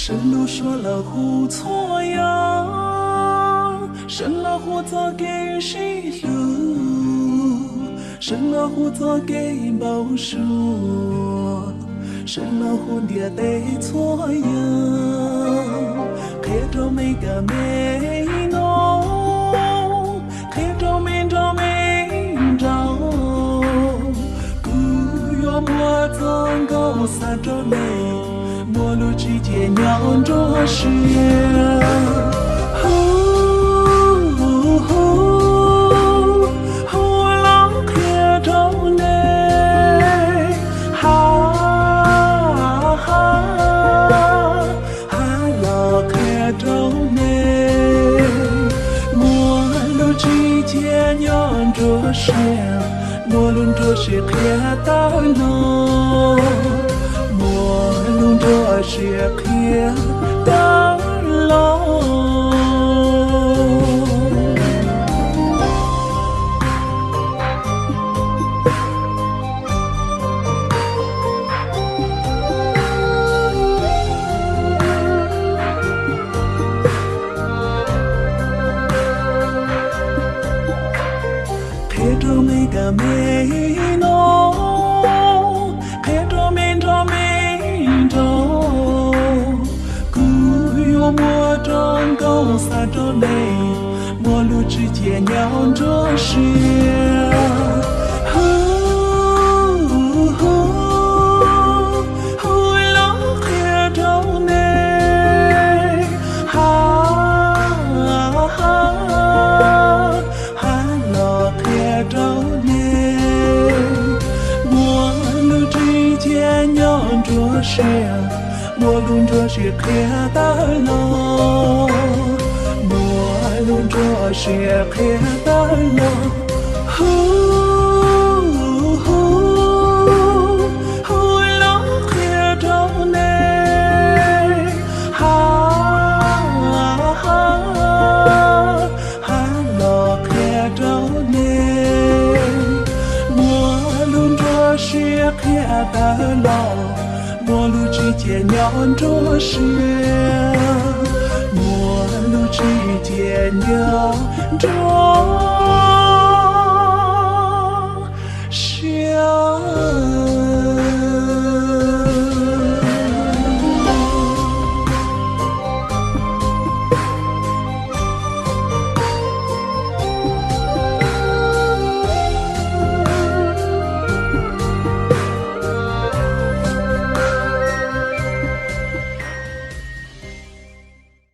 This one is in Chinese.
神路说了胡错呀，神了胡做给谁路？神了胡做给报数，神了胡爹得错呀，看着每个美浓，看着每着每着，古月莫总够三着内。陌路之间酿着诗，呼浪看着你，哈哈，浪看着你，陌路之间酿着诗，陌路着诗看到了。这是看到了，看着每个美浓，看着每着每着。莫正高三着内，陌路之间酿着诗，浪看着你，哈，浪看着你，陌路之间酿着诗。莫论这是看到了，莫论这是看到了，浪看着你，哈，浪看着你，莫论这是看到了。陌路之间酿着诗，陌路之间酿着。